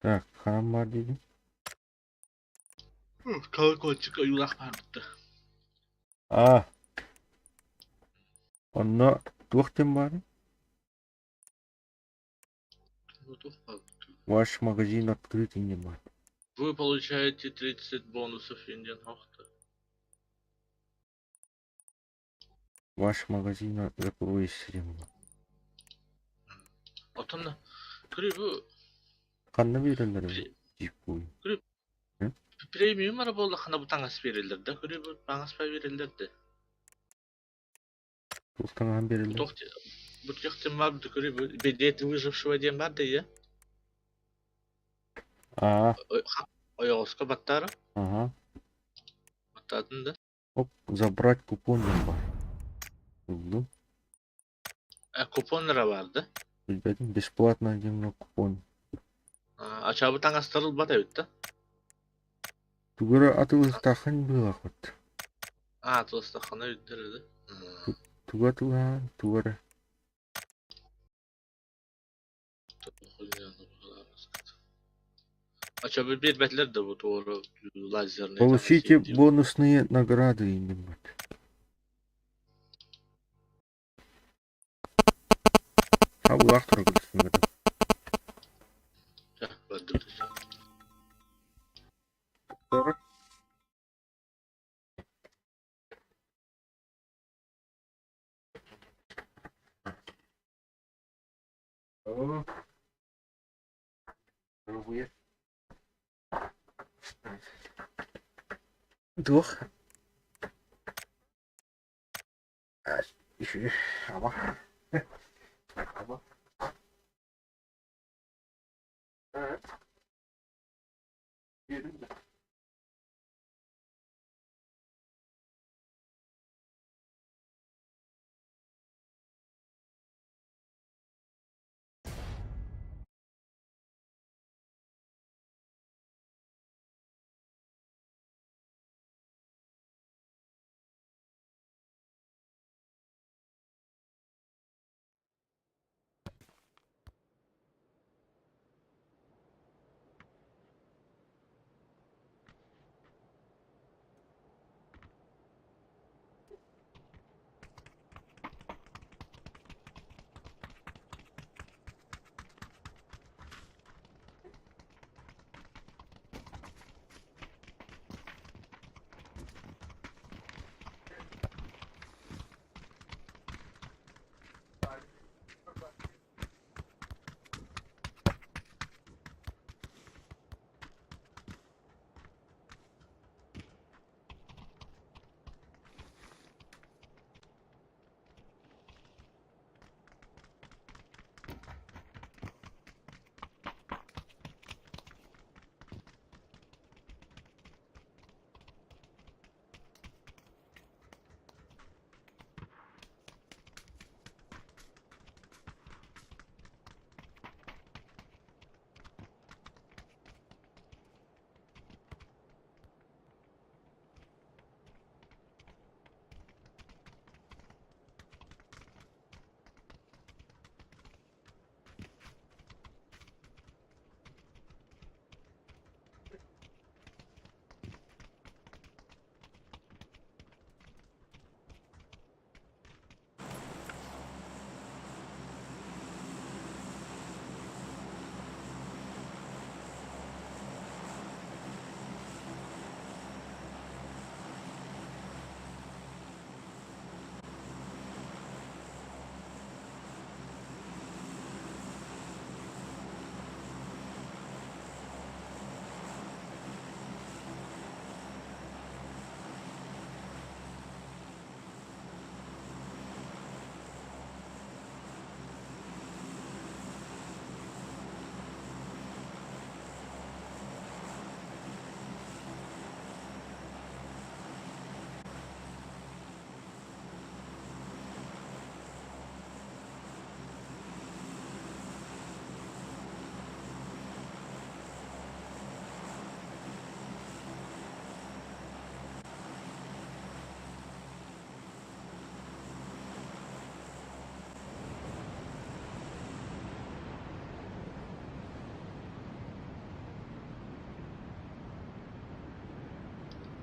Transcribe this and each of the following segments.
Так, хам бар дейді. Колокольчик аюлақ барыпты. Онно туқтен бар. Ваш магазин открыт не бар. Вы получаете 30 бонусов индиан хохта. Ваш магазин закроется. Отонда 그리고 Қанна берілдер жеп қой. премиум араболда хана bu таңас берилдер да. Кырыбы таңас па берилдер де. Туқтан берілдер. Bu тектен бар да кырыбы бедети выжившего ден бар да я. Оёска баттары. Баттатын да. Оп, забрать купон бар. Білдің? Купонлары бар да. Білбедім, бесплатно демно купон. Ачабы таңастырыл бат әбет да. Тугары атылыз тақын бұл ақыт. Атылыз тақын өйттері да. Тугатылған, тугары. Ачабы бербетлер да bu doğru лазерный. Получите бонусные награды. Бұл ақтыры күлісін көрді. Дух. Еще. Ама.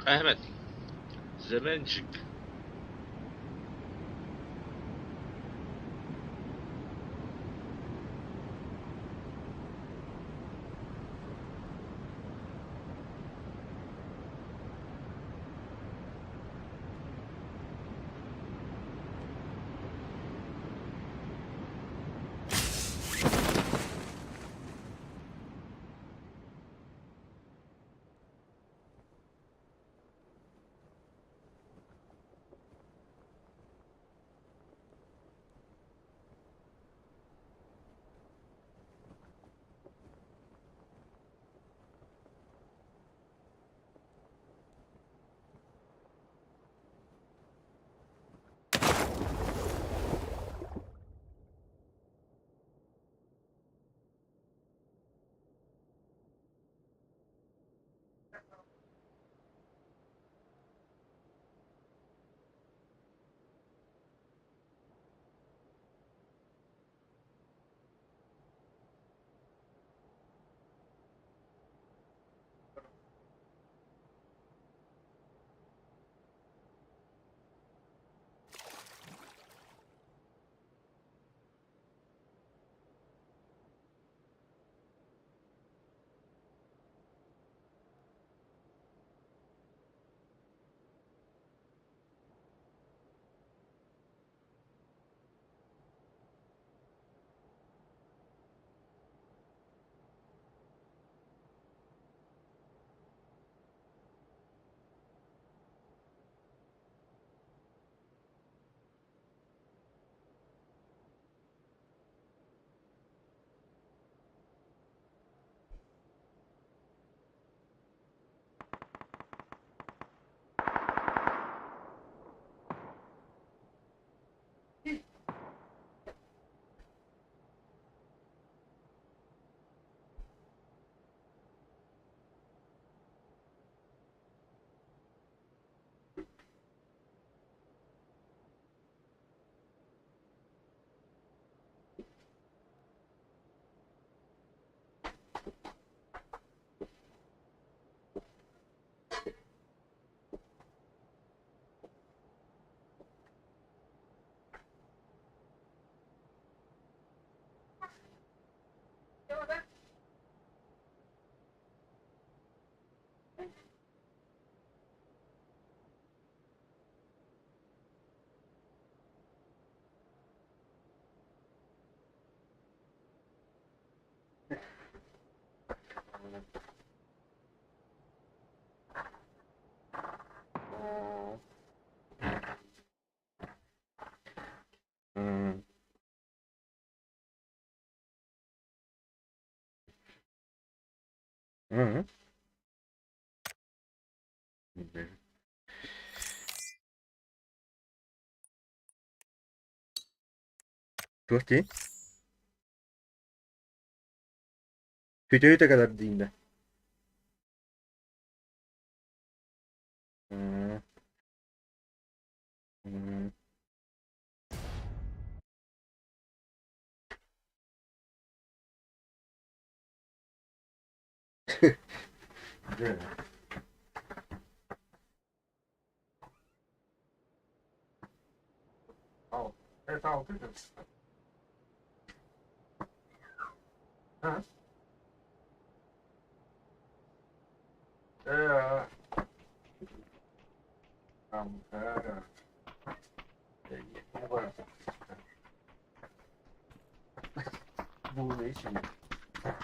Ahmet. Zemencik. Hmm. Hı. Tutti? Videoyu da kadar diyeyim de. Hı. Hı. Güzel. Al. Evet al. Ha? Ee, tamam. Bu var. Bu ne için? Ha?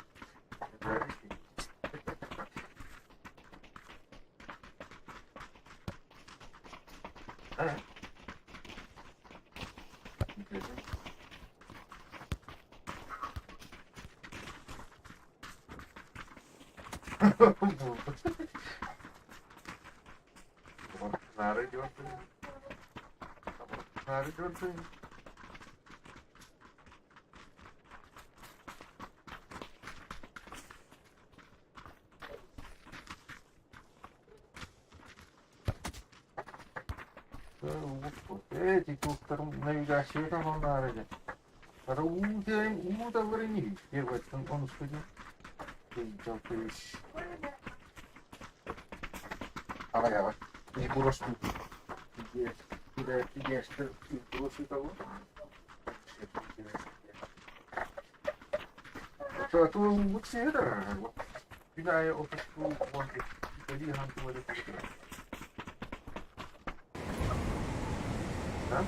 Bunları gördün. Bunları gördün. Эти тут навигация там на раде. Ему там вранили. Первый он сходил. Ала и бурос тут. Где что бурос того? То вот это. Когда я опять вон иди ханту вот это. Да?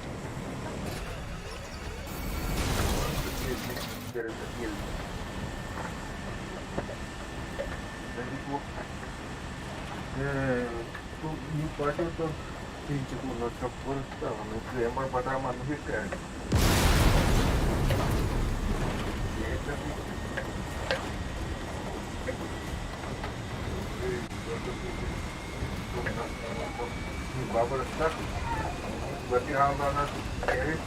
Не платил, то принципу на капор стало, но прямо потом отвлекает. Баба так, выбирал на нас перед.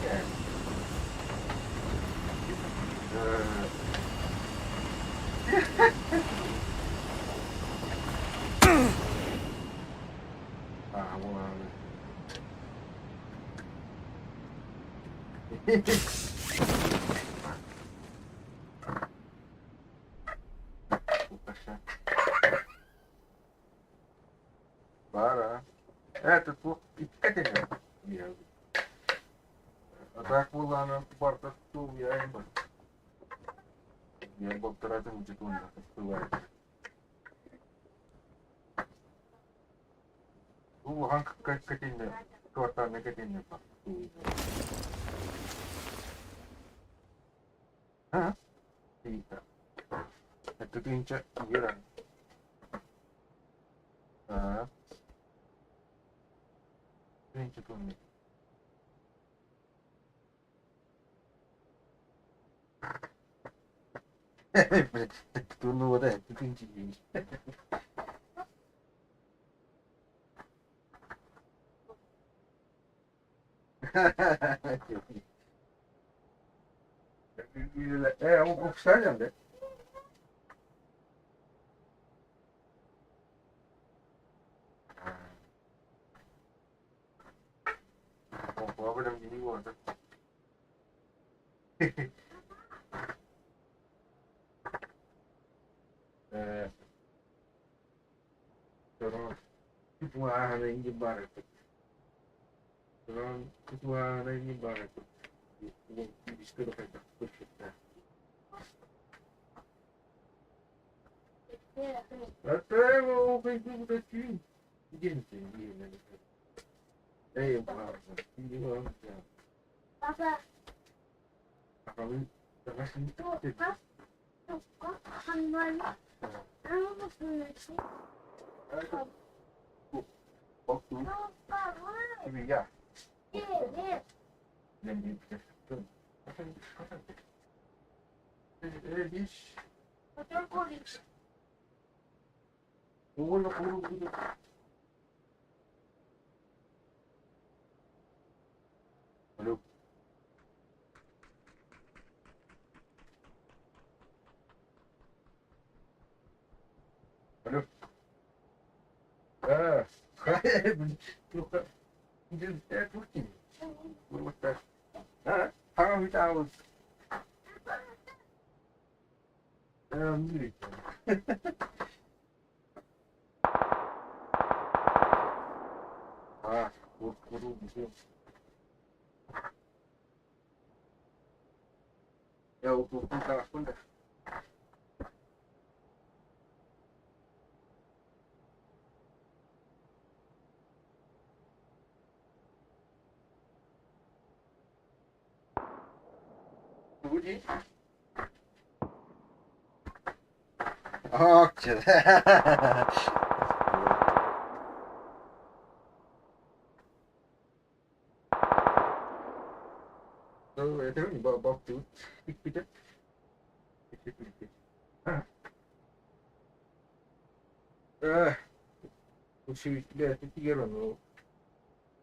Пора. Этот вот это не. А так была она парта стул, я им. Я был тратил будет он бывает. Ну, как котельная, квартальная котельная. А? Тихо. Это клинча Ира. А? Клинча помнит. Кто ну вот это клинча есть. Он обсаден, да? Он об этом не его, да? Ketua na hindi barat. Ketua na hindi barat. Hindi ko na kaya. Até o Facebook daqui. Gente, é eu, hindi ko alam siya. Papa, Akawin, tapos hindi ko. hanggang ano gusto na siya? Waktu iya. Dan di bis. Wala puro dito. Halo. Halo. Dia Turki. Berbuat. Hangat kita awal. Miri. Kuru gitu. Ya, untuk kalah pun dah. Budi. Oke. Itu ni bawa tu. Kita. Usi dia tiga orang.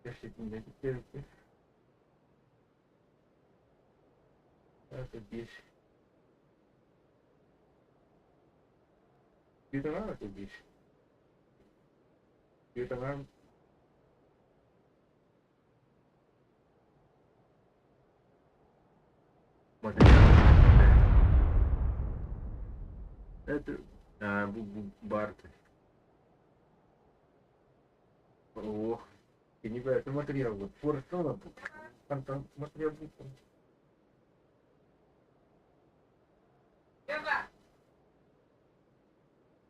Jadi ni kita. Это бесит. Это надо, это бесит. Это надо. Это Барт. О, и не говорят, материал вот, порт там материал будет.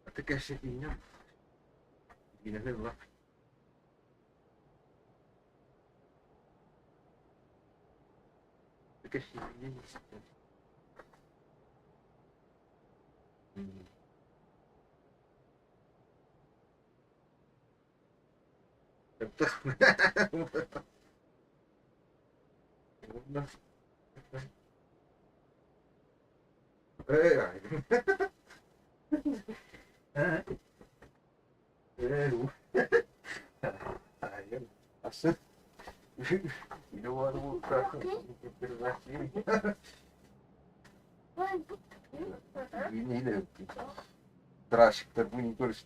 А ты, конечно, и не. И не было. Ты, конечно, и не. Это... Трашик, так мы не короче.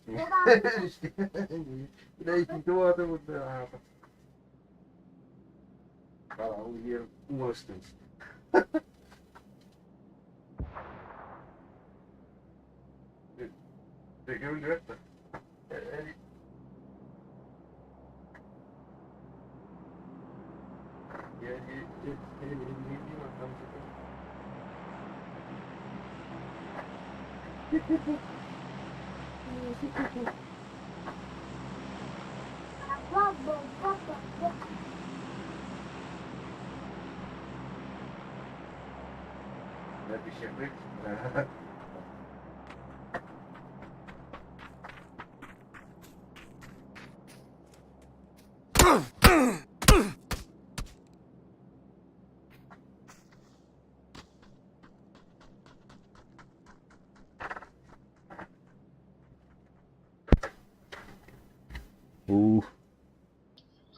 Да и то вот да. А, уверен, может. Ты говоришь это? Я не видел там. Папа, папа. Напиши быть.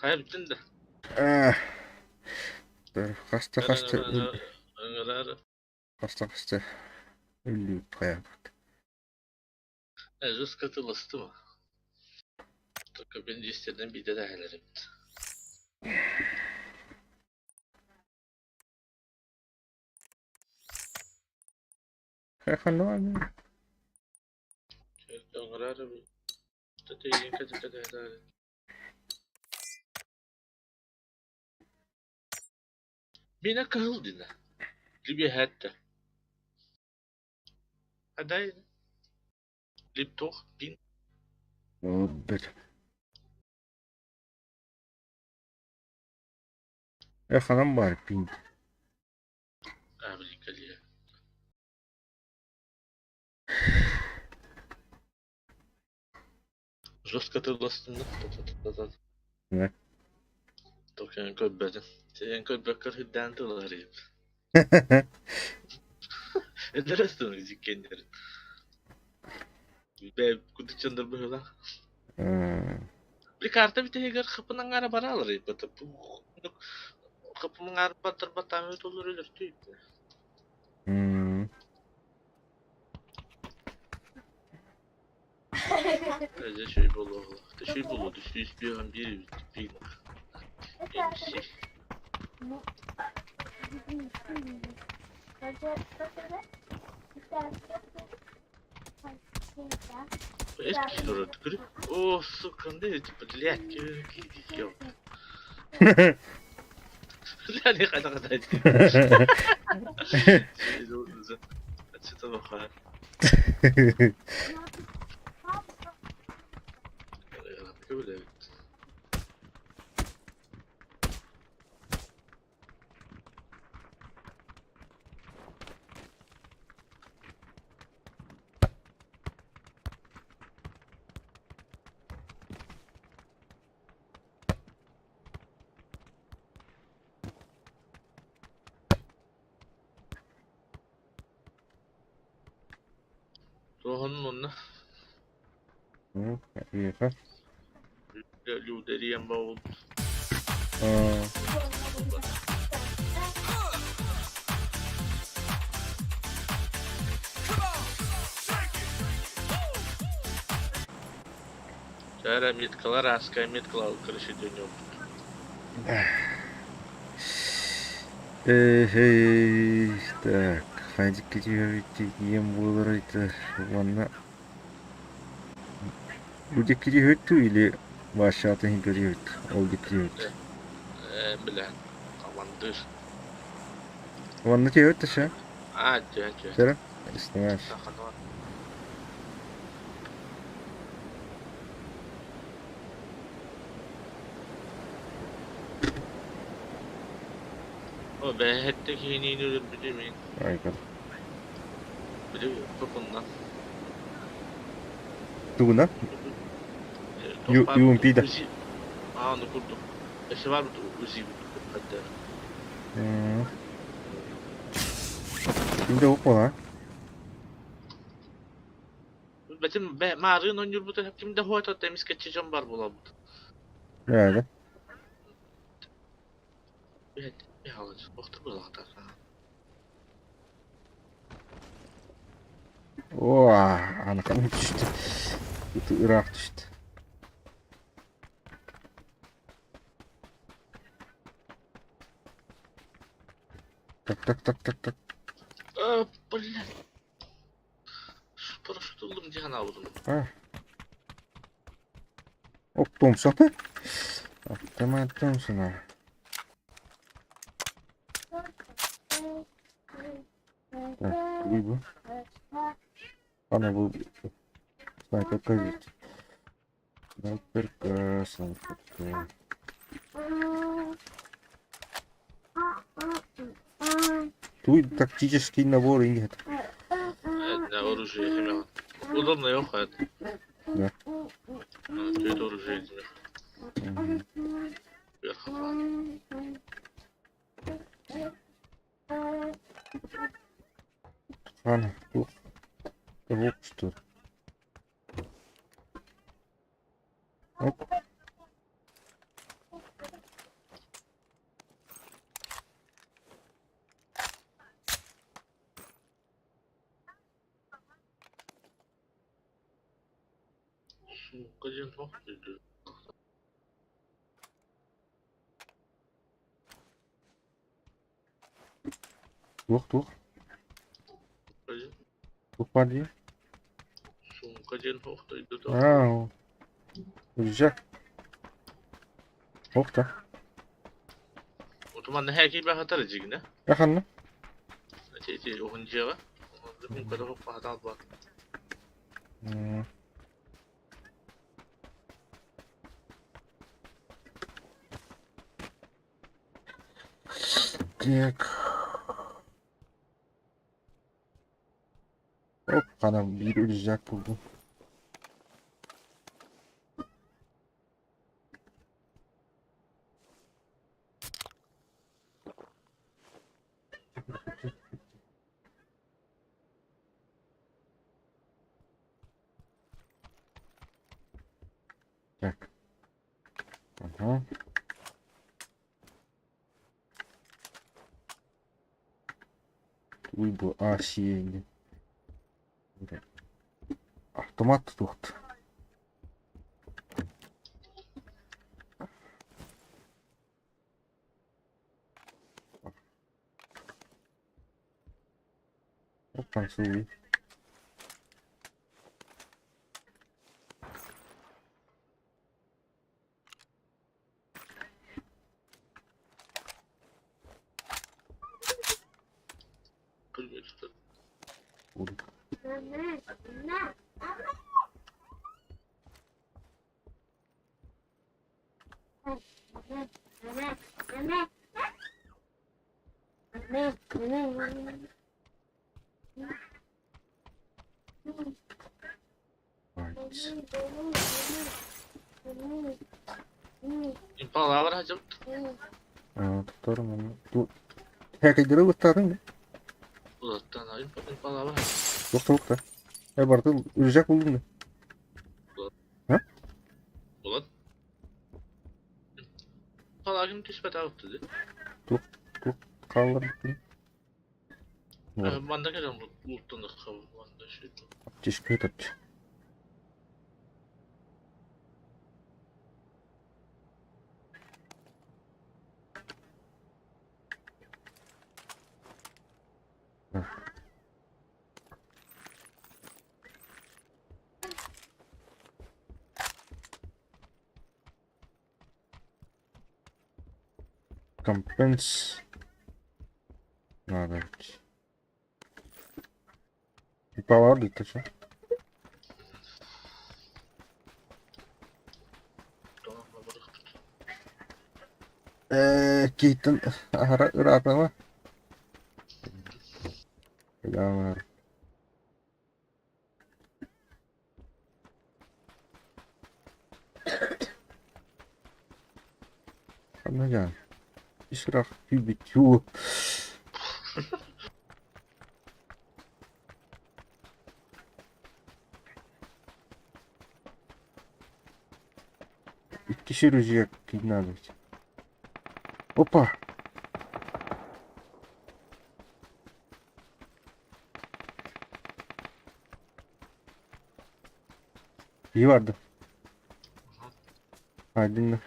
Hayır bütün de. Hasta öldü bayağı. Rus katılıştı mı? Только ben de istedim bir de dahillerim. Hanım. Öngörarı bir. Tete kadar. Bina kahıl dina. Libya hatta. Haday. Lib toch bin. O bir. Hanım var pin. Amerikalıya. Rus katılıştığında. Ne? Token köbbedim. Sen köbbekler hüdden dolarıyım. Edersin müzik kendileri. Ben kutu çandır böyle. Bir karta bir teger kapının arabara alır batıp. Kapının araba battamı olur ölür tüy. Öyle şey bolu. Şey bolu düştü bir bir. Şey. Eski soru tıkırı. O sukan değil tipi lek gidiyor. Yani kadar etti. Şey oldu. Açtı bakar. Öyle. Rohan'ın onunla. İyi ha. Люди Рембо. Cara меткалар аскай меткалар крыши дönüyor. Так, хантик кетип ем болор это. Ванна. Люди кетип или Bu aşağıda görüyor. O getiriyor. Bilen. Kamandır. Onu diyor dışı. Hadi. Şöyle. İstemez. Sakın var. O ben hetteki yeni iniyorum biliyor muyum? Ay kadar. Biliyor musun? Bundan. Duguna. UMP'de. Uzi. Onu kurdum. Eşi var mı? Uzi. Hatta. Hmm. Şimdi hoppa lan. Betim Mario'nun oynuyor bu da kimde hoyta temiz geçeceğim var bulan bu. Nerede? Bir halıcı. Baktı bu zaten. Oha. Anakanım düştü. Kutu Irak düştü. Tak. Блин. Paraşüt oldum Cihan avudum. Ha. Hop Thompson be. Tamam Thompson ha. Bu. Ana bu. Sniper kayıt. Sniper. Тут тактический набор и нет. Ne оружие химия. Удобно yok hayat. Да. Kötü оружие химия. Bir kafa. Ладно, тут. Вот что. Оп. Сука, Cihan bak dedi. Тух. Cihan. Упади. Сука, Cihan bak dedi. Ау. Güzel. Hop da. Otoman her gibi hatar edecek ne? Yakın. Oyuncuya var. Onun bu kadar hoppa hata var. Hmm. Так. Hop kanam bir ölecek buldum. Так. Ага. Выбор осенний. Автомат тут. Танцуй. Bilmiyorum. İmpala var hacım. Tutarım onu. Dur. Herkese ıstadın mı? Uzaktan ayın impala var. Yok da. Barda ölecek buldun mu? Ulan. İmpala kim nispet alıp dedi. Kaldır. Ben de geleceğim buluttan da kabul. Ben de şey. Ateş at. Компенс. Надо. Павар дейді що? Кейтін ұрапы ма? Яңар. Қандай жан? Ишірақ күйбетю. Кишер уже как надо. Опа! İyi vardı. Aydınlı.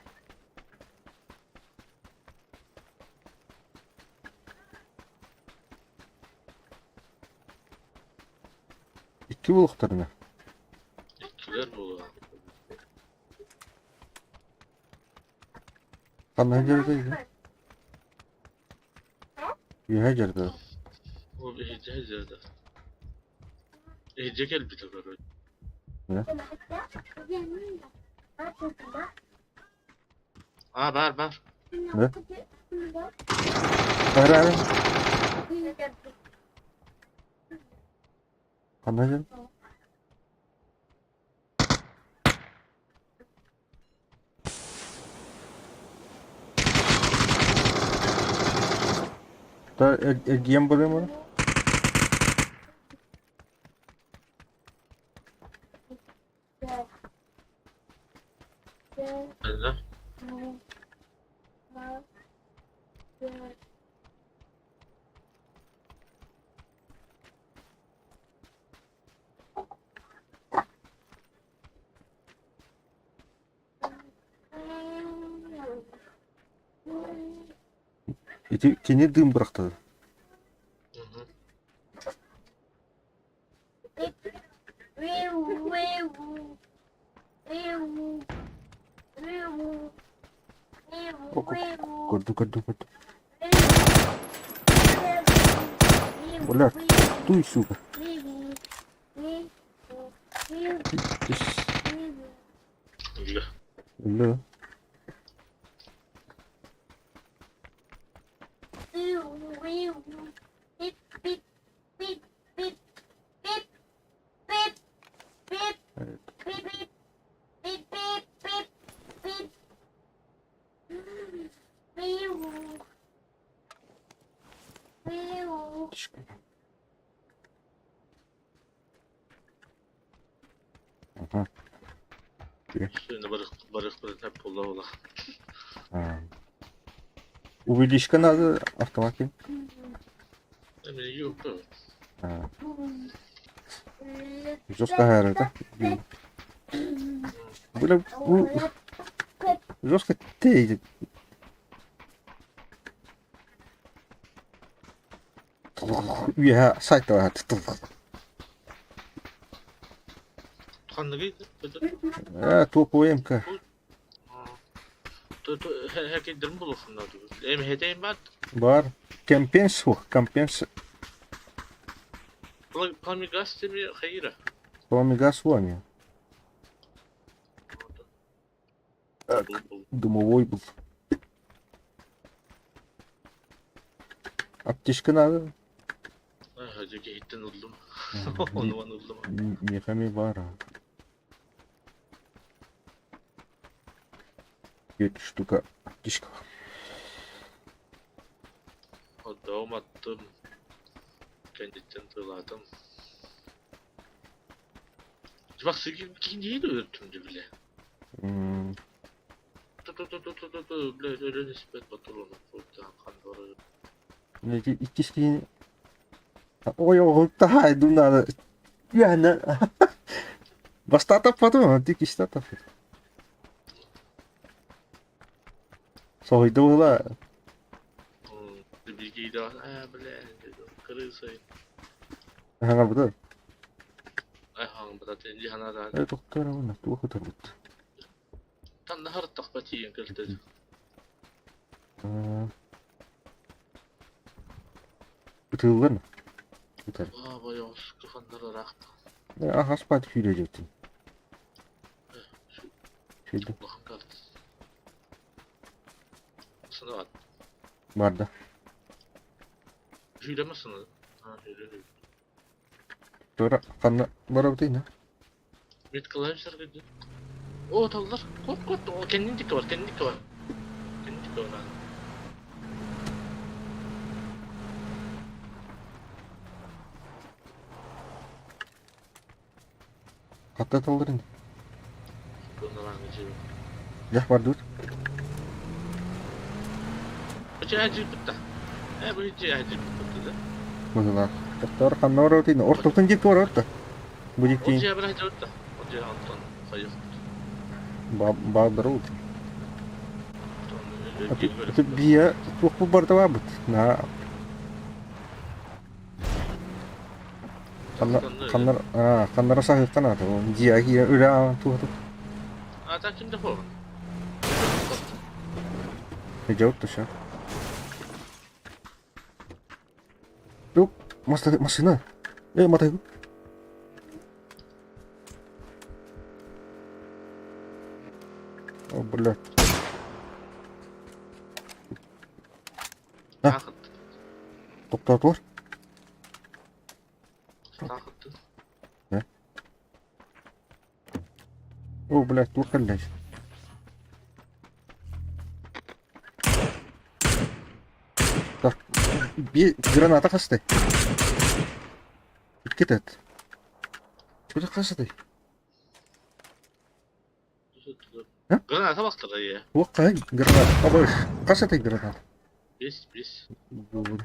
İki buluklarına. İkiler bulu. Kanlı yerdeydi. İyi yerde. O bir hece hecede. Hece gel bir de böyle. Aa var. Ne? Ara. Kanlı yerde. Da game buraya mı? Ne? Kene dым bıraktı. Hı hı. Gördüm. Ulan duy suka. Öyle. Öyle. Aha. Şimdi barık hep ola. Увеличка надо автоматом. Emin yok da. Жестко говорю, да? Бля, жестко тейдит. Ya sayta var. Kanlı giydi. Topu MK. Herkes mi bulursun da dur. Em hedeyim ben. Var. Компенс o. Компенс. Ulan palmi gaz mi hayır. Промигаз вон я. Дымовой был. Аптечка надо. Hacı geyitten oldum. Onu oldum. Мехами var ha. 4 штука аптечка. Doğum attım. Kendimden tırladım. Bak sevgilim niye de öğüttümdü bile. Bile öyle nispet batır onu. Buradan kan doğru. İkisi ой, daha idim надо. Yani Basta tapadım, dik işte tapadım. Soydu ula. Bilgiyi de bile kırılsayın. Hangi burada? Hangi burada tendi hana da. Doktor ona tuğu tarıt. Tan da harıttak batiyen kıldı. Atılgan. Tutar. Aa bayağı kafanları rahat. Ahas pat sürecektin. Şeyde Allah'ım kaldı. Sana bak. barda. Hüylemezsin. Ha hüylemiyor. Sonra kanla bara biteyim ha. Met kılayım sargıcı. Oo tavlar. Kork kork. O kendin dikkat var. Kendin dikkat var. Kendin dikkat var. Katta taldırın. Bunda var mı cebim? Yah var dur. Bu cihacı bitti. Bu hiç cihacı bitti. Mesela. Katta kanla bara biteyim. Ortalıktan jek var orta. Bu O jekti cihacı bir hacı bitti. O cihacı alttan kayıp. bağdara oldu. Atı biya çok bu barda var bit. Na kanlara sahip kanata. O jiya hiya öyle tuh. Ata kimde bu? Ne cevap da şu. Yok, masina. Mata itu. Oh, belah. Ha? Takıttı. Toplat var. Takıttı. Oh, belah dur kalleş. Tak. Bir granata kastı. Dikkat et. Şurada kastı. Ha? Granata baktı ya. Wakay granata. Apa? Kastı granata. Bis. Dur.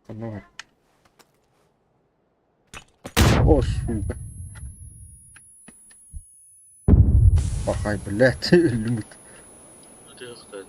Kana var. Oh, suka. Wakay belah. Limit. Hadi yoktan.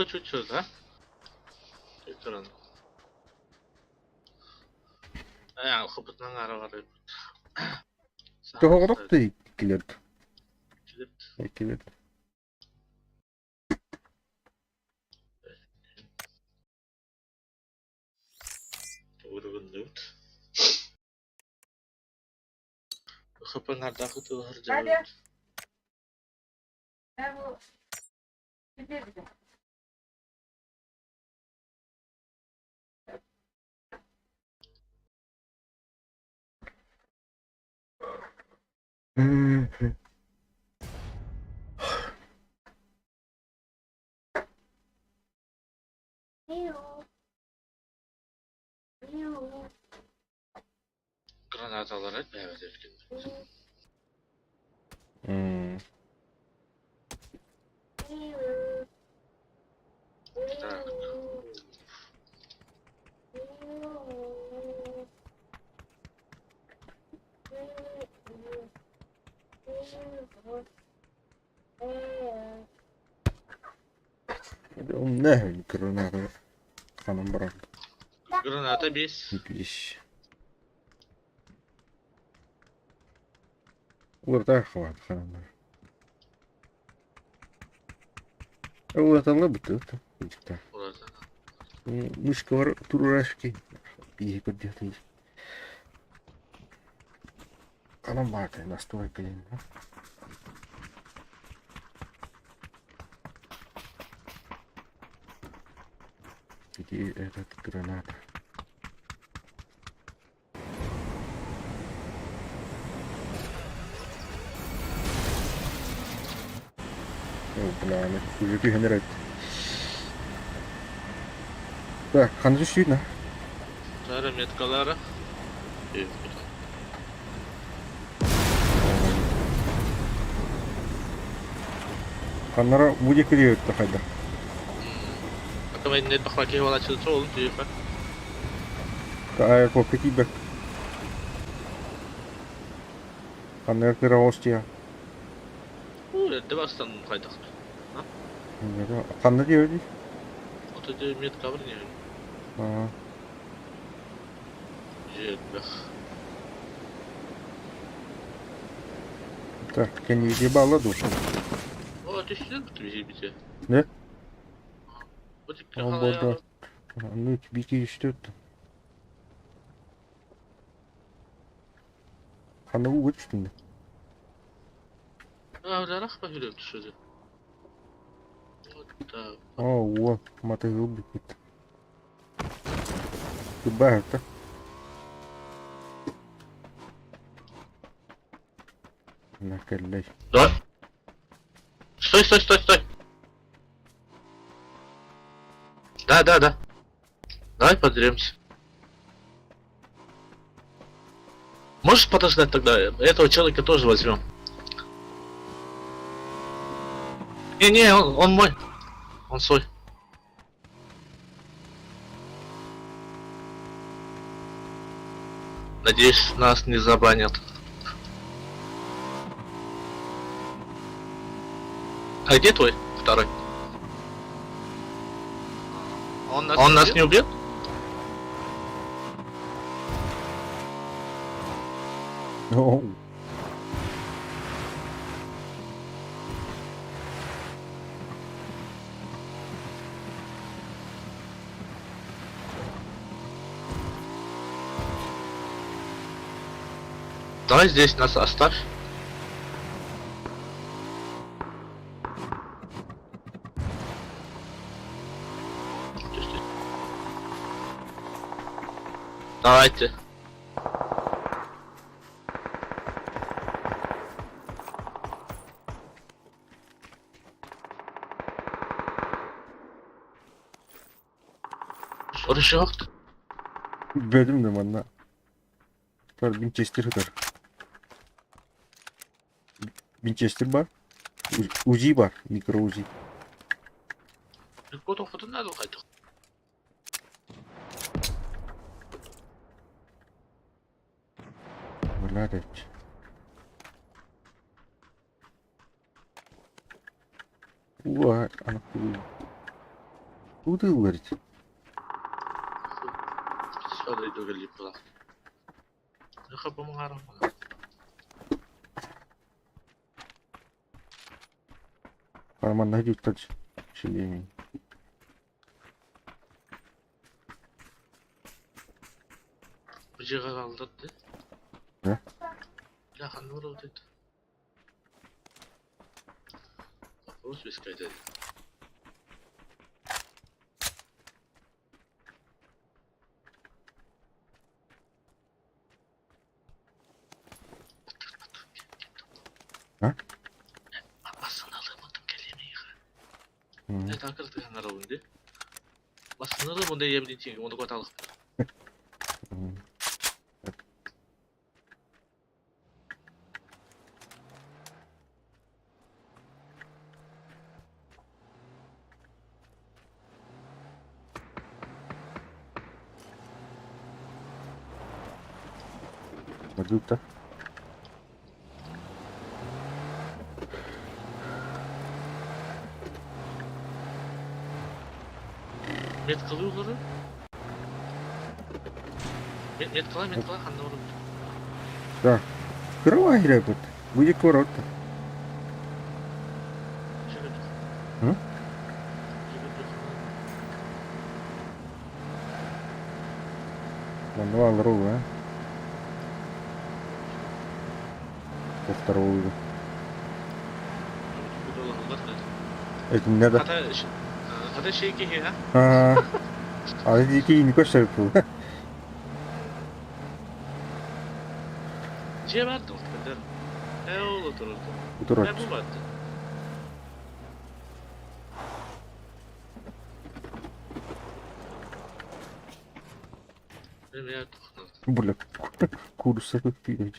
Çocuk ha? Ekran. Ya kapıdan ara var. Çok da kilit. Kilit. Kilit. Uygun değil. Kapı nerede kutu harcıyor? Hadi. Ben bu gidelim. Granatalar hep evet etkin. Ne granata kanım bırak. Granata biz. İş. Burada var kanım. Orada bitti. İşte. Burada. Мышка var tururaşki. İyi gidiyor. Kanım vardı. Настройка değil. Где этот гранат? О, блин, уже генерат. Так, ханжу шина. Sonra metkalara. Evet. Ханара будет период проходить. Aklıma net bakmak ki yola çıkılsa olur diyor. Кайф, какие бы. Qanday qirg'oqchi ya? Bu yerdə bastan qaytaq. Qanday diyordu? Otada metka bir ne? Ha. Jetbek. Так, kendisi bağladı olsun. O ateşler bitti bize. Ne? Bu dikkat Ama halaya. burada. Ne? 1, 2, 3, 4. Qanday bu üstünde? Öyle rakba hürüm düşürdü. Hatta Aa, o mata yol bitti. Кубарта. Накалей. да. Стой. Да. Давай подеремся. Можешь подождать тогда? Этого человека тоже возьмем. Не, он мой. Он свой. Надеюсь, нас не забанят. А где твой второй? Он нас не убьет? Оу. Давай здесь нас оставь. Стой. Давайте. Soruş yoktu. Benim de bana. Winchester kadar. Winchester var. Uzi var. Mikro Uzi. Никто хода надо хотел. Владать. Уа, она куда говорит? Сюда иду галипла. Я хочу помогать. Карман найдет тач. Шелеми. Бежала алдады. Да? Я ханур алдады. Вопрос без кайда. А? Басынalım kelime. Ne takır tıkanlar olunca. Basınalım onu yiyebildiğin için onu koyalım. Adulta. Met kalıyorlar. Met kalay ханна урын. Да. Открывай, ребят. Будет ворота. Hı? Manual ру, а? По вторую. Это не надо. Hadi şey ki ha. А, а эти не кошерку. Ceberdim kadar. Oğlu otururdu. Otur. Ne bu vardı? Benim yer tutunadı. Бля, курсы какие.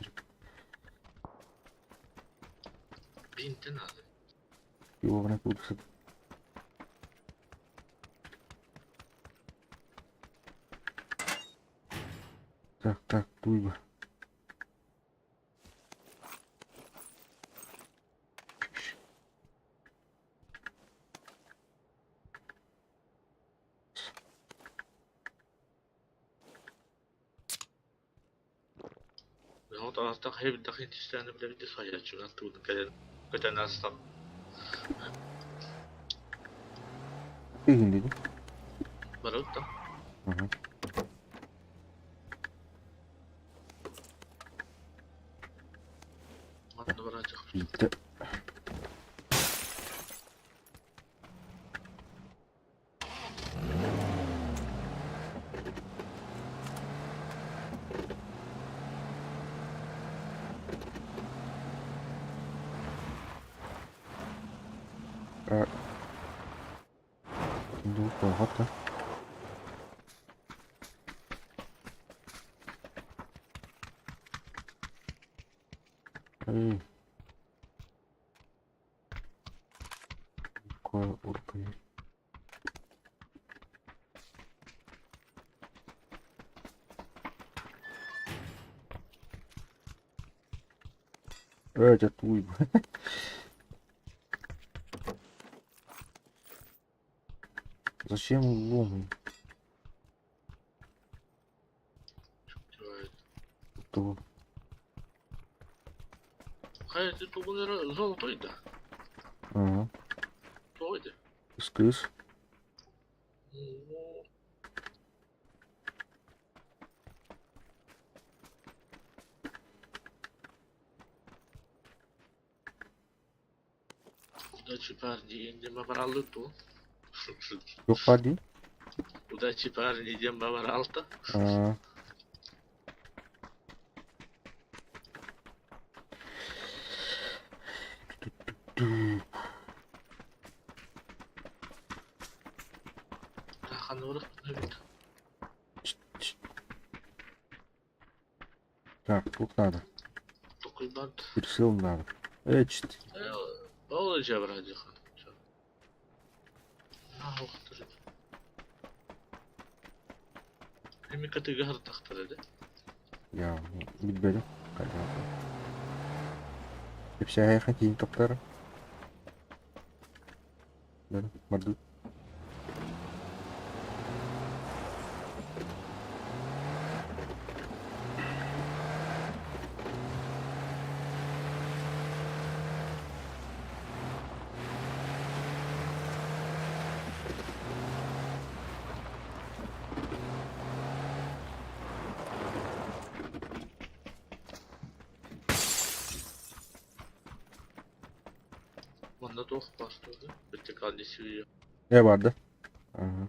Binti nerede? Его на курсы. Так, дуй бы. Orta hep dakika tişlerini bile bir de sayar çünkü attı bunu gelen kötü nasıl Bir gün dedim. barut da Hı hı. bana varacak. Bitti. Şimdi bu hatta. Hey. Koy ortaya. Öyle tuğ. Зачем лом? То Hayır, bu bunları zolotuydu. ага, Zolotuydu. скрыс. Удачи, парни, идем бабаралды ту. Yok hadi. Удачи, парни, идем бабаралды. Aa, Тахан урах бит. так, тут надо. Тукуй банд. Пересыл надо. Эчт. Olacak bence. Ah, oxtur. Hem kategori taxtırdı. Ya bilmedim. Hep şey hayal toplarım. Benim maddu. Bunda da ok bastırdı. Bir tek annesi yiyor. Ne vardı? Aha.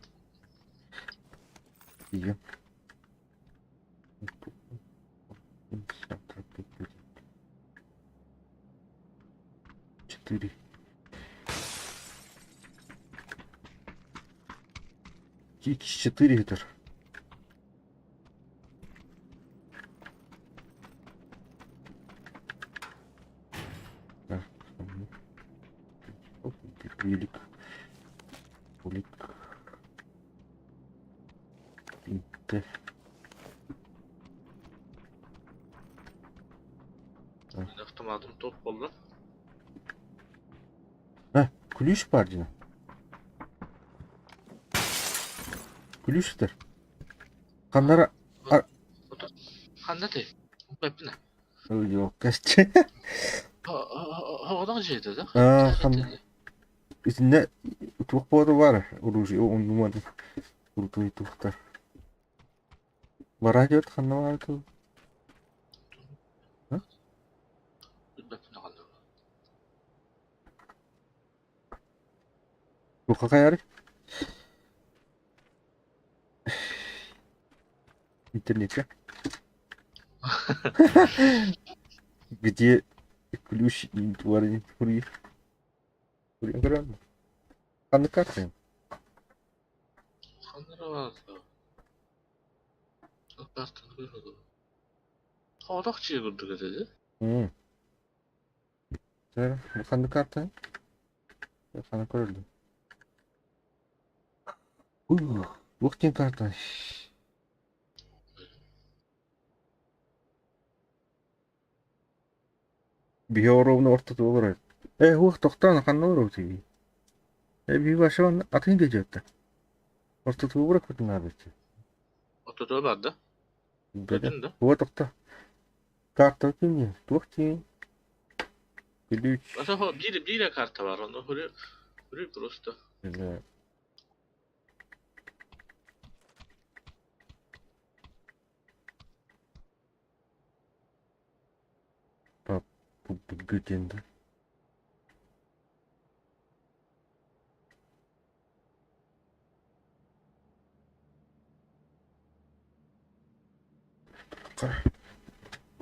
İyi. Четыре. X4 литр. Так, велик. Пулик. Пинте. Ben avtomatım top oldu. Ключ пардина. Ключтер. Kanlara Hanneti. Pepine. yok kaçtı. Havadan şeydi de. Han içinde çok boru var. Orужие он numaradı. Kurtuyu tuhtar. Var diyor kanına var tu. Pepine kaldı. Bu kakayarı. İnternete. Где ключ и твари фури. Фури грам. Kanlı kartı. Kanları vardı. Kartını görüyordu. Havadakçıya gördük dedi. Hı. Sen bu kanlı kartı. Ya sana koyuldu. Лухтин карта. Biyorovunu ortada olarak. Tohtan kanlı olur diye. Bir başa atın gecette. Ortada bırakmadın abi. Otoda vardı. Böyle. Gördün de. Bu tokta. Kartta kim? Tuhti. Gülüç. Ata bir karta var onda hırı prosto. Güzel. Bak bu gücünde.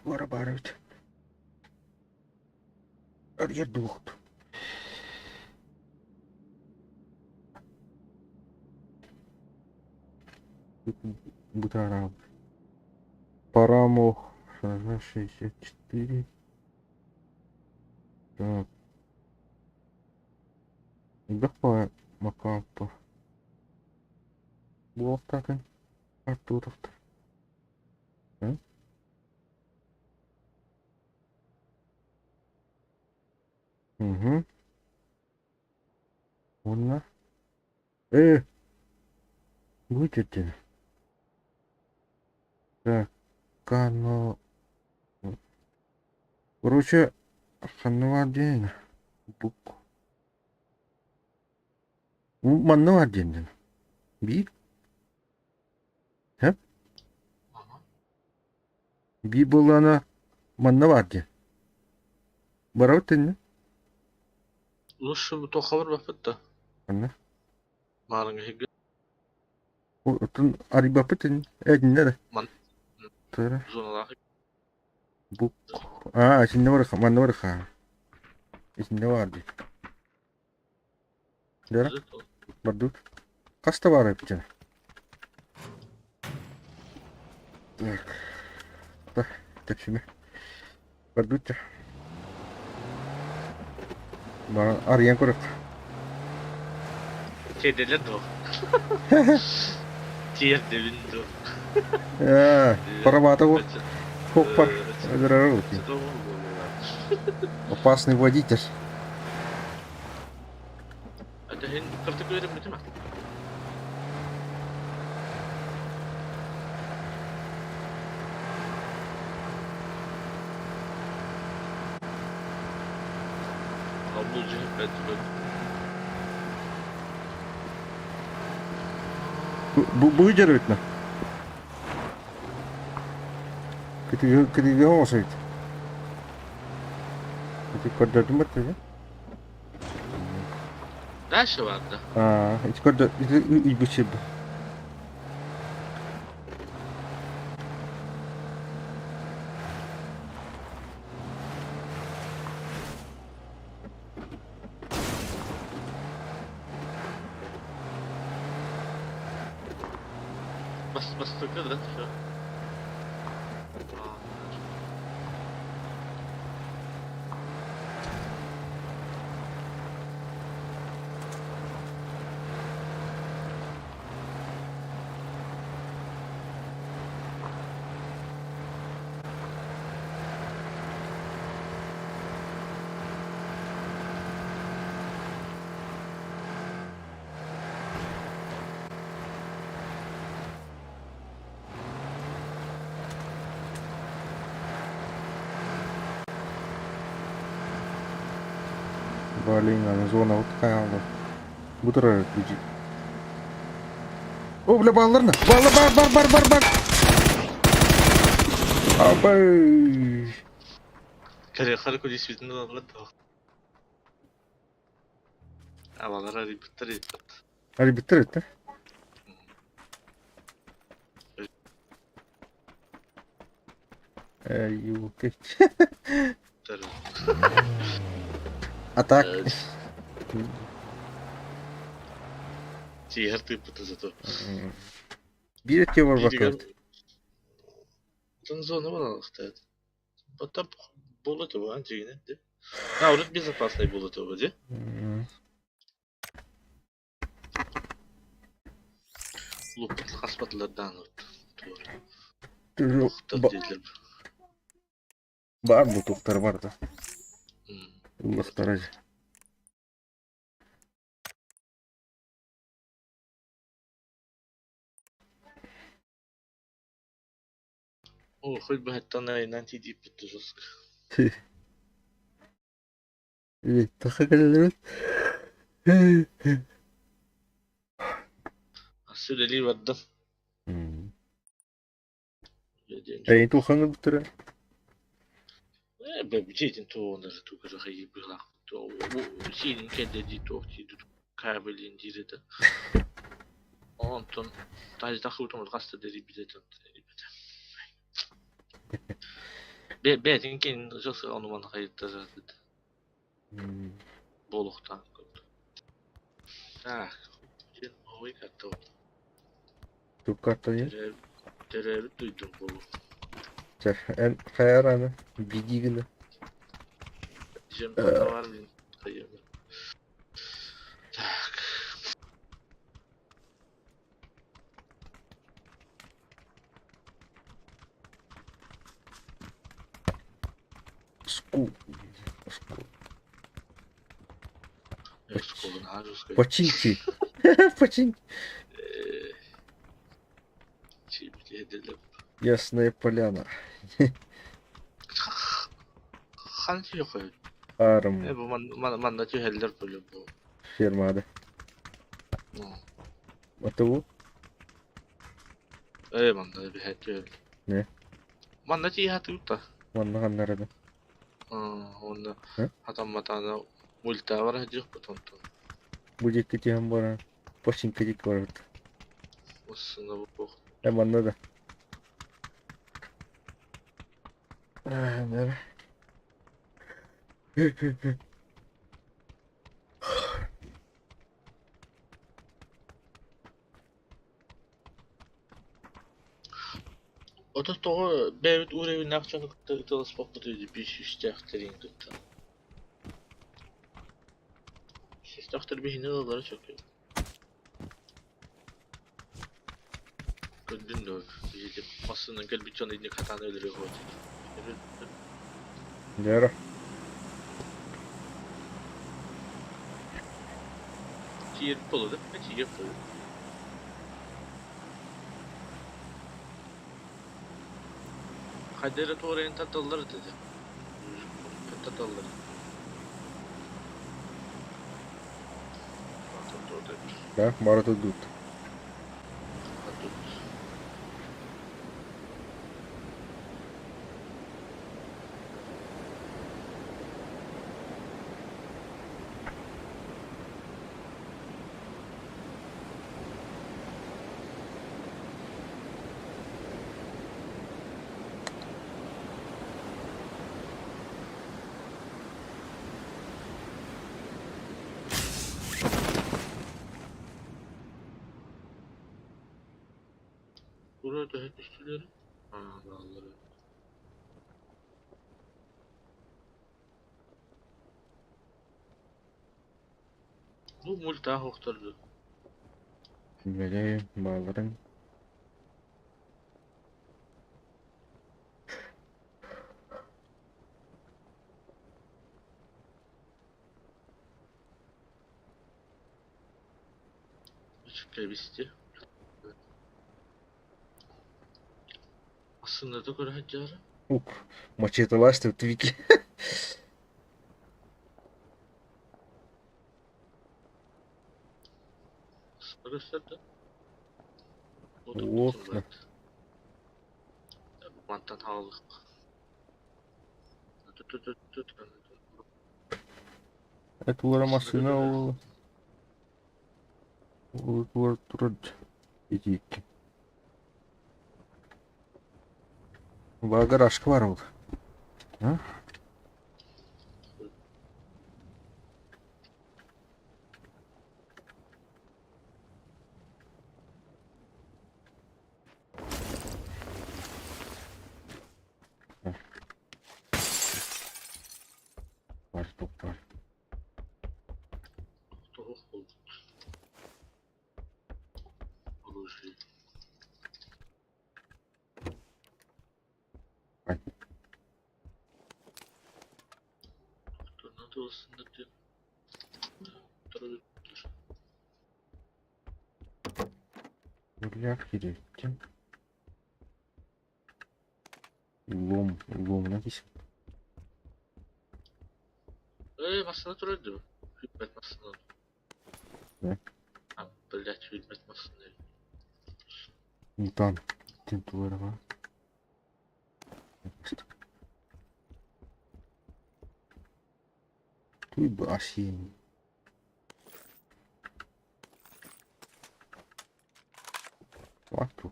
Bu araba arayıt. Araya doğdu. Bu taraf. Парамох. 64. Так. Какой макапа? Вот так и. Артуровка. Угу. Вон. Вычерти. Так, оно. Короче, ханвадин. Бук. Манвадин. Би? Би была на Манвадин. Бараутин. Лучше бы то хабар бапыт да. Анна. Малыңа хиги. Отун арибапытын. Эдинер. Ман Тара. зоналағы. Бук. Içinde var. Manda var ha. İçinde vardı. Dera. Bardut. Kaçta var hep canım? Tak şimdi. Bardut. Bana arayan koruk. Şeydeler de o. Tiyer devinde o. Para bata bu. Хопа. Здорово. Опасный водитель. Это хин картı görüp değil mi? Kabul cihaz Bu выдержит на. Kötü bir olsaydı. Kötü kadar mı ya? Дальше vardı. Hiç kadar iyi bir şey bu. Bas tıkır da şu. Блин, зона вот такая вот. Бутера ключи. О, бля, балларна. Бар. Абай. Karı действительно надо да. Havalara riptır. Hadi bitir et. Юки. Атак. Тигр типа зато. Бирите его в окно. Там зона была, кстати. Потом булlet его антигене. А, вот безопасный булlet его, где? Luput haspatlardan Бар bu doktor vardı. Doktor. О, хоть бы это на TD bitti жестко. Evet, daha kadar. Süreli verdim. Dediğim çok. Ey, tuhanı bitir. Ben bir şeyin tuğunları tuğları hayır bir lak. O şeyin kendisi tuğçıydı. Kabelin diridi. Ondan tarzı takıldım kastı dedi bize Ben kendin jası onu bana kayıtta zaten. Boluktan. Ah. Oy kattı. Tukatayı. Terör duydum boluk. En kayarana. Bidigini. Diyeceğim pata var mı? Hayır. Tak. Sku. Sku. Skolun harus Починки. Починки. Şey bile edelim. Ясная поляна. Hangi yok öyle? Арм. Bu manda tüheller böyle bu. Фермада. Это bu. Manda bir het tühel. Ne? Manda tühe hatı yok da. Ваннаған nerede? Onda He? hatam matana multa var hadi yok bu tonton. Bu ceketi тем бара. Починка дик var. Aslında bu. Hem anladı. Nere? O da toğu bevit uğrayı nakçanı kıtı spotlatıydı. Bir şiştahtarın kıtı. Şiştahtar bir hine dolara çöküyor. Gördün de bir aslında gel bir çanı yine katana öldürüyor hoca. Nere? Çiğir dolu da ne çiğir dolu. Kadere toğrayın tatlıları dedi. Tatlıları. Да, Марат идут. Burada hep üstüleri. Vallahi. Bu multa hoktardı. Böyle bağların. Açık kaybisti. Aslında da göre haccara. Уп. Мачете твики. Aslında gösterdi. O da Oh, tutun bıraktı. Mantan havalık. Tut. Это была машина у Идики. Багарашка var oldu. Ha? Var top var. Tavuk oldu. Alıcı. Ay. Tornado aslında diyor. Tabii. Buraya girecektim. Lomuna gitsin. Masada dururdu. Hükmet masada. Ne? Ha, bilet hükmet masada. Mutan. Gittim duvara bak. Duy bu aşıyım. Bak bu.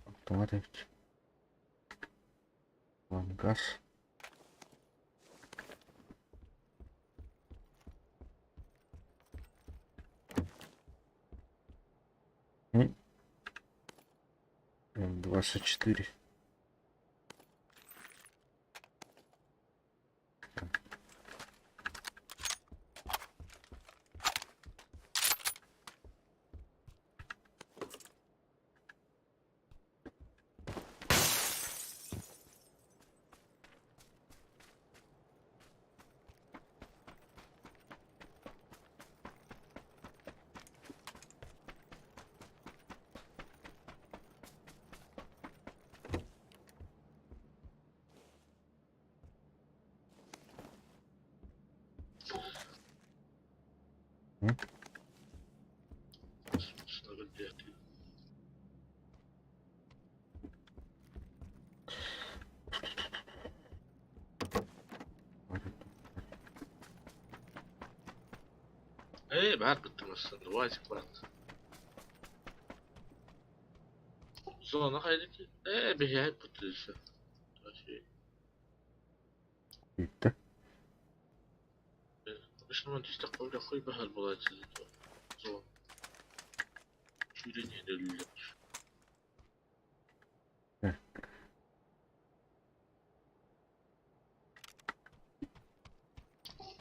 Автоматик. Вам газ. М24. Sınavı diye. Bahar bitti masada. Vacip vardı. Zona haydi ki. Bir şey bitti işte. Bitti. مش لما تستقبل أخوي بهالبلاد زون شو الدنيا دل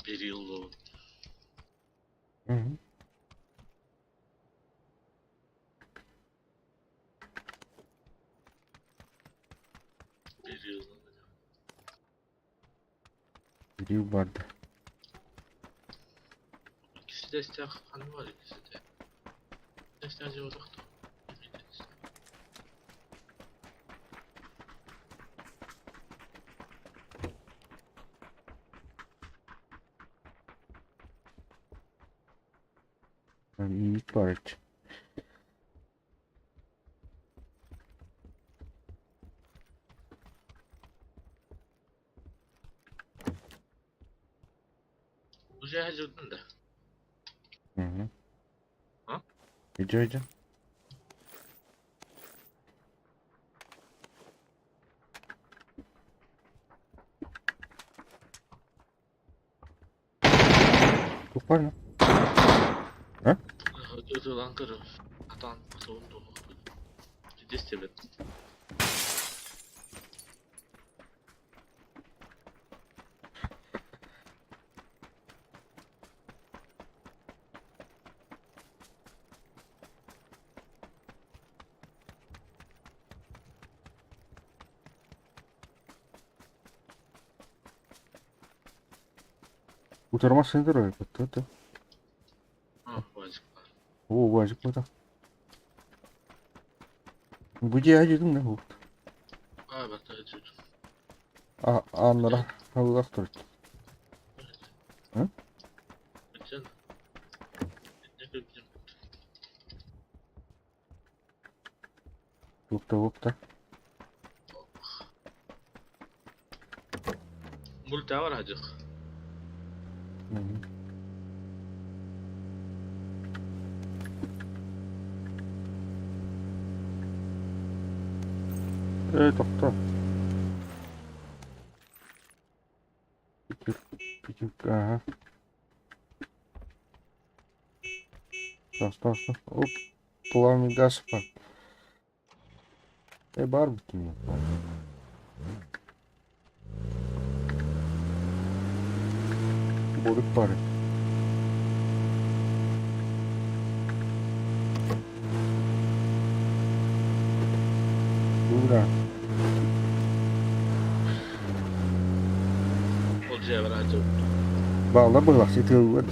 بريلو Hı hı. بريلو Biri vardı. İkisi de isteyen hanım var ikisi de. İsteyen cevap yoktu. Yani iyilik var hiç. Bu şey hacırdın da. Hı hı. Ha? Gece. Kopar lan. Hadi lan kırı. Atan patron dolu. Ciddi istedim. Kurtarma sınırı var. Hadi. Ha vacip var. Oo vacip mı da? Bu cihazın ne bu? Ha bak da hacırdım. Anlara havuzak dur. Hı? Bütün. Ne gördüm. Vukta. Multa var hacık. Hı hı. Doktor. Küçük. Aha. Bas. Hop. Plavni gaz var. Бар bütün ya. Boruk var. Burada. Olacağı var hacı. Bağla bağla. Setil var.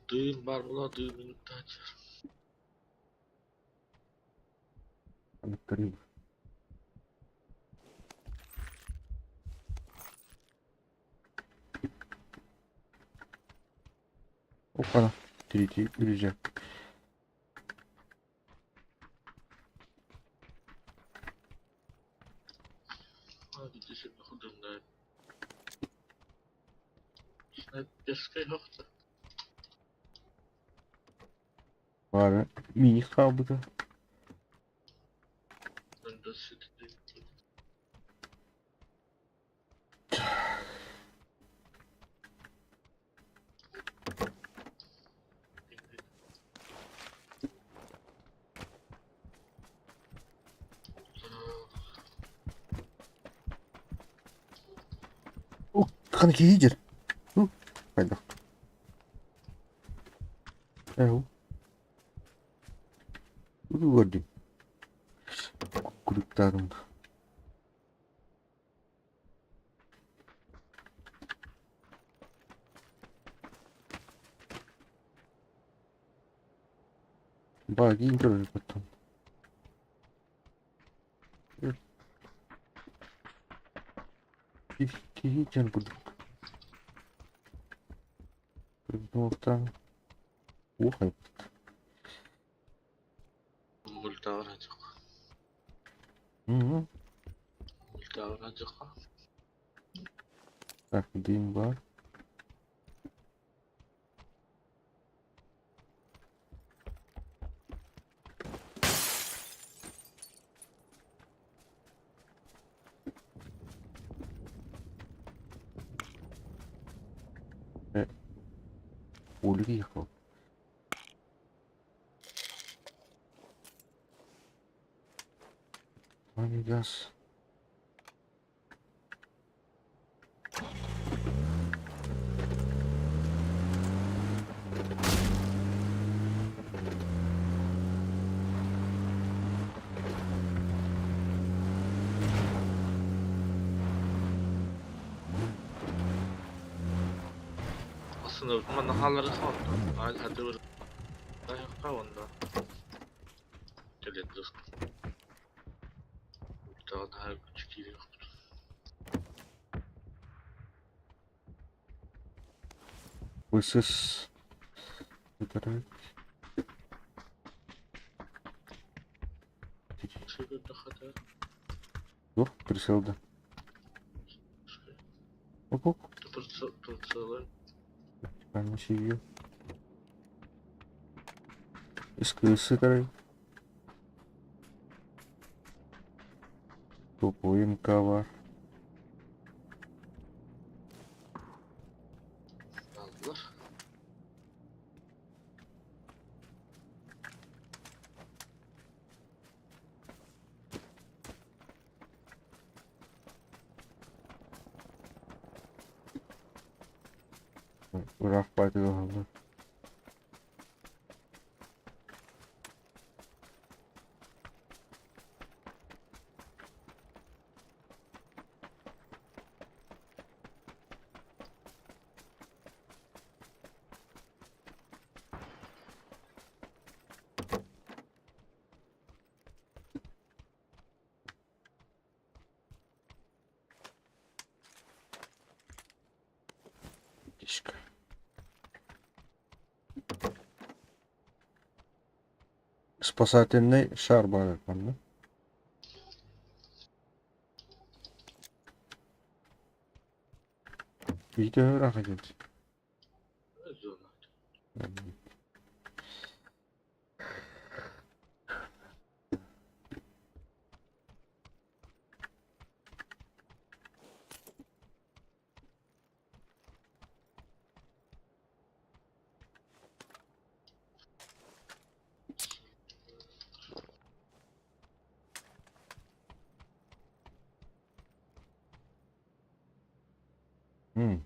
Duyun var mı la? Duyun minutta açar. Anıklarıyım. Опа. Третий рюкзак. Hadi düşün okudum. Sniper'ska yoktu. Var. Mini kaldı. Ben de sütü. Oh, kan iki hijir. Kaydak. Oh. Gördüm. Kulüplerim. Bak iyi görüyoruz bakalım. İki hijir bulduk. Nokta. Oh, hayır. Multa varacak. Hı. Multa varacak. Takdim var. Ульгихов. Газ. Aslında bana halları kaldı. Hadi vur. Dayak kavanda. Gelecek. Daha küçük geliyor. Высыс. Выбирать. Şöyle daha da. Yok, приселда. Оп-оп. Tırtılar. Ben şey yiyor. Eskısı tarayı. Topoyunka var. Aldılar. Irak bayrağı aldı. Кишка. Спасательный шар бар ekan da. Video rakacağız. Özüyorlar. Hmm.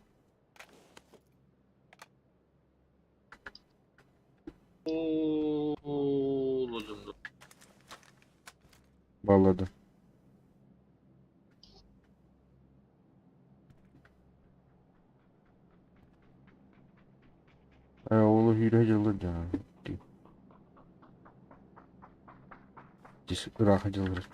Oğlum. Bağladı. Oğlu hile yıldır canım. Dis Irak'a yıldır.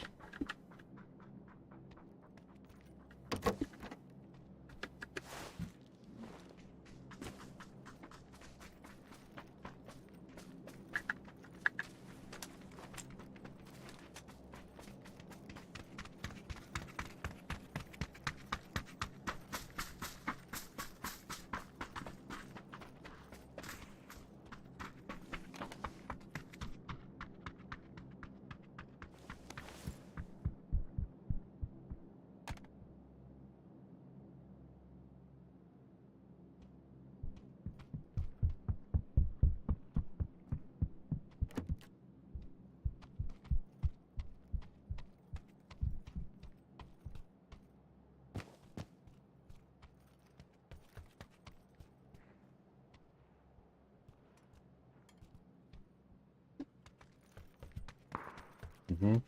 Hı.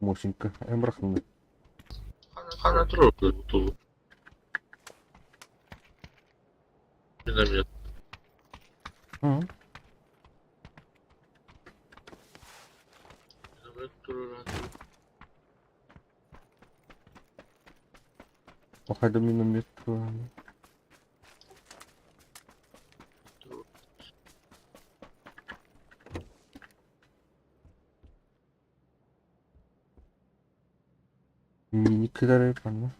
Мощенько. Бırakın. Hala dur orada bu dolu. Bilemiyorum. Hı. Bilemiyorum durur hadi. O halde minimum Dur. minik kadar yapan.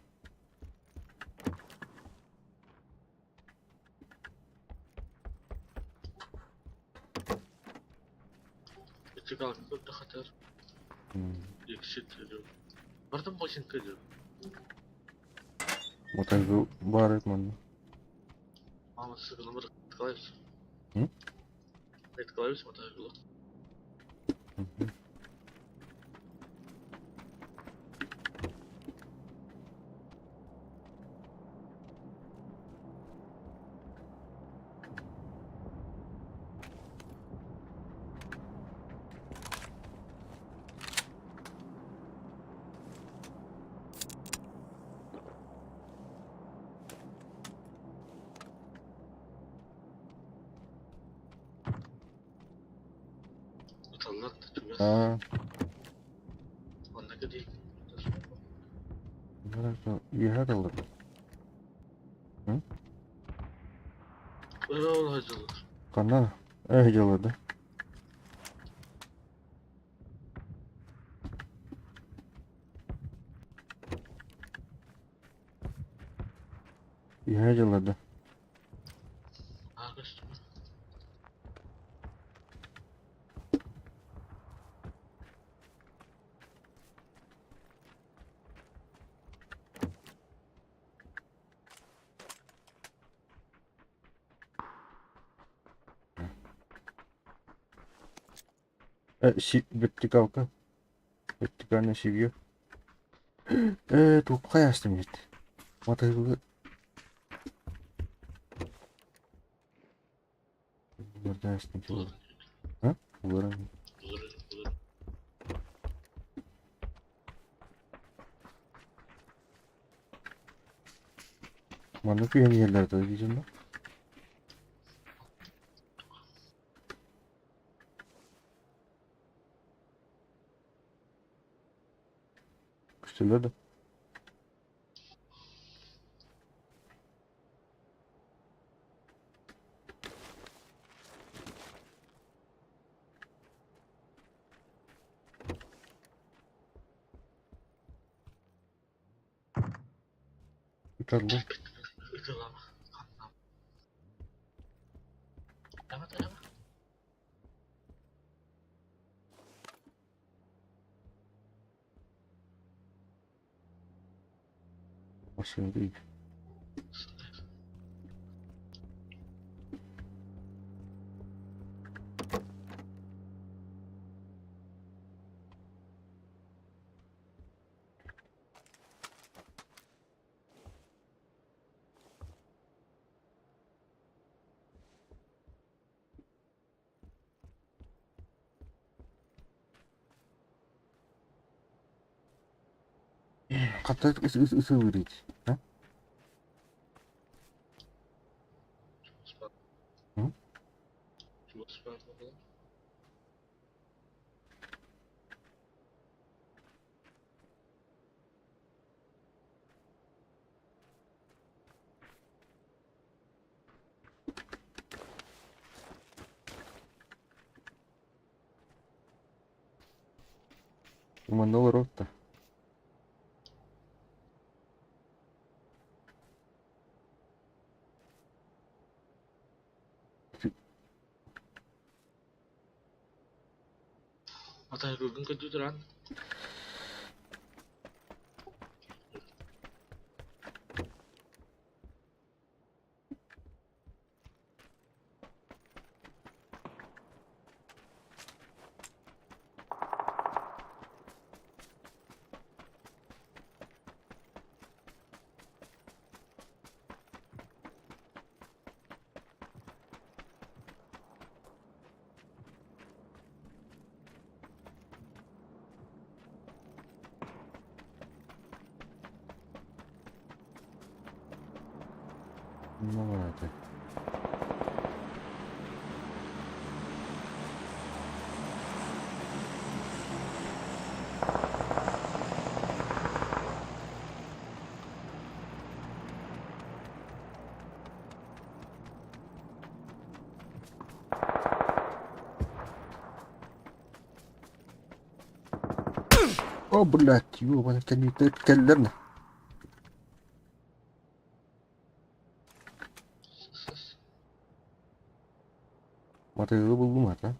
Küçük altı da kadar yükseltiyor. Buradan başın kırıyor. Motor var etman. Ama sıkılımı tıklayırsın. Hı? Tıklayırsın o da yolu. Utanlar da tümez. Ha. Ondaki değil. İyi hadi olur. Böyle olacak. Kanal. Yaladı. İyi yaladı. Arkadaşlar. Bitti kavga. Bitti karne şivyo. Top kayastım gitti. Matayı bu. Burada açtım ki bu. Ha? Uğra. Olur. Manlık bir yerlerde diyeceğim ben. Kuşçular da. Yıkarlı. Yıkılama. Kanlam. Evet. Başını değil. Hatta ısı veriydi. Ha? Hı? Umanda var orta. Atay rugün kötü duran. Ne vardı? Oh, belat. Yo, bana kendi tetkellerine. Matayı buldum hatta.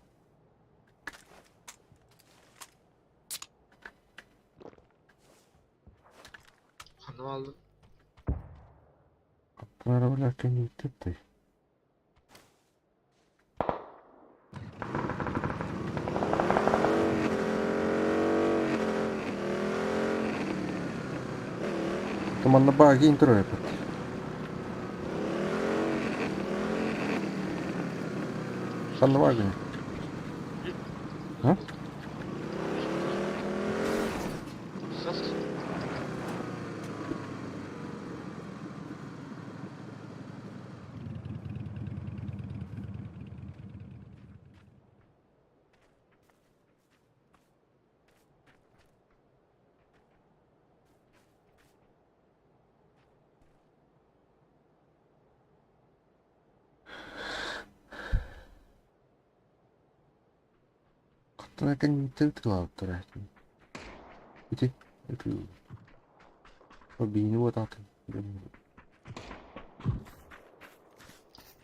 Kanım aldı. Bu arabalar kendi tetti. Temanla bagi intro yapıp. Sen de var mı? Ha? Sas. Katına kendi tetti lautlar ya. Itu. O bini buat atı.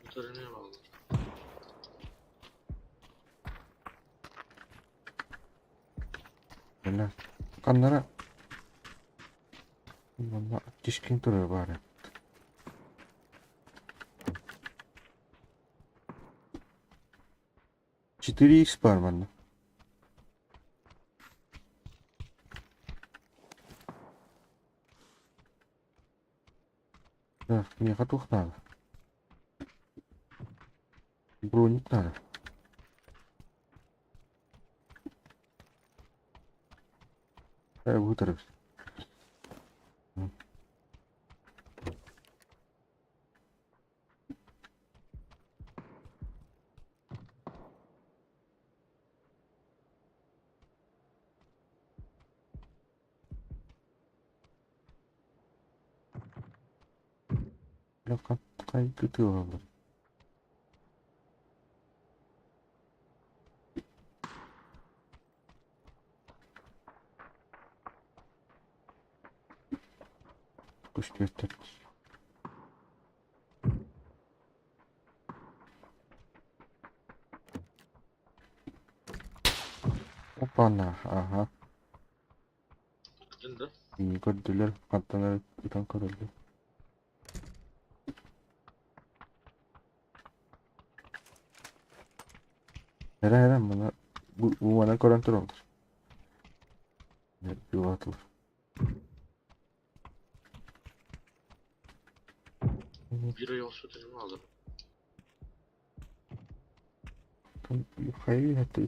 Motorunu aldı. Benar. Kanlara. Bunda diskin duruyor bari. Четыре X var bende. Да, мне готов надо. Броник надо. Вытараюсь. Я кай tutuyor orada. Kuş göster. Hoppana. Aha. Şimdi. İyi gördüler. Kantaları birden kırıldı. Her bana bu bana kontrol olur. Bir atılır. Bir ay olsa telefonu aldım. Hayır hatta.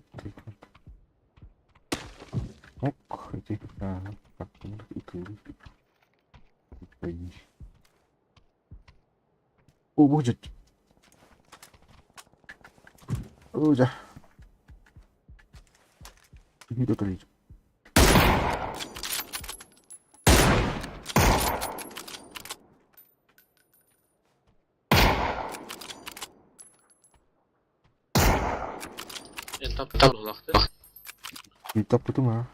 Ok, itti. Aha. Bak 오, 뭐지? 자. 이거 돌리죠. En taptalı olaktı. 일단 붙으마.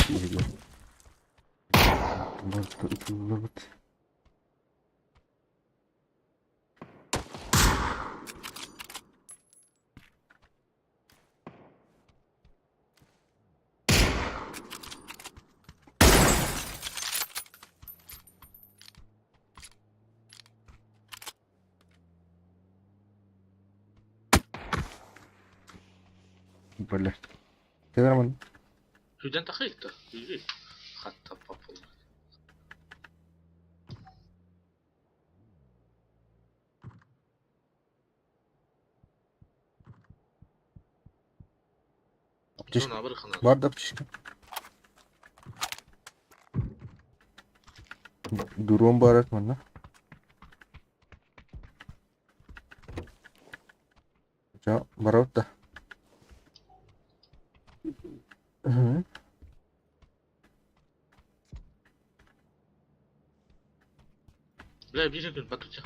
이거. 뭐, 벌레. 대단하면 Hüden takıyık da. Yürü. Hatta papalı. Птичка. Zona bırakın. Var da птичка. Дрон барат мана. За, барат да. Hı. Bile bir gün batacak.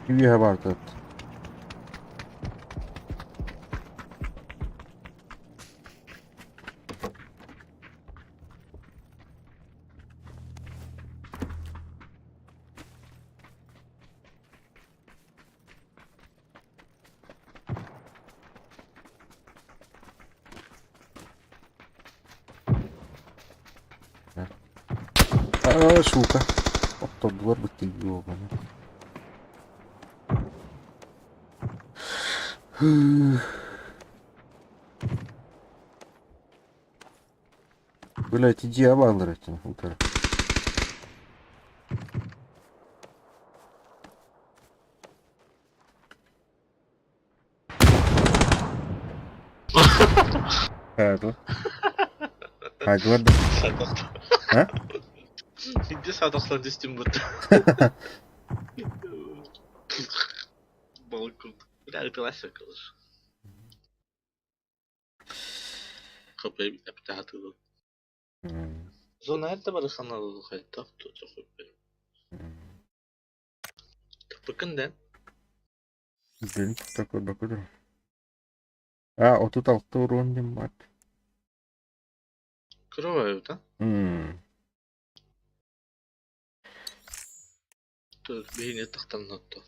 Bir bardat. Сука. Оттолдулар бит ёбаны. Блять, иди авалыр этим утро. Hadi. Hadi var da. Sadaklı. Ha? Şimdi sadaklan düştüm bu. Balkon. Bir daha arkadaş kalır. Kapıyı bir daha hatırladım. Zona nerede bırakın alalım hayat taptı çok benim. Bakın den. Блин, такой бакудр. А, вот тут алты не мат. Kırova evden. Dur beyni tıktan nottu.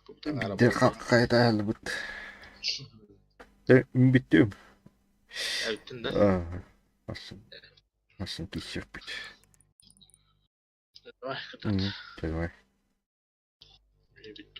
Buradan araba. Bir kayda hal bit. Bitti. Evden de. Nasıl kişi bit. Vay kadar. Vay. Bitti.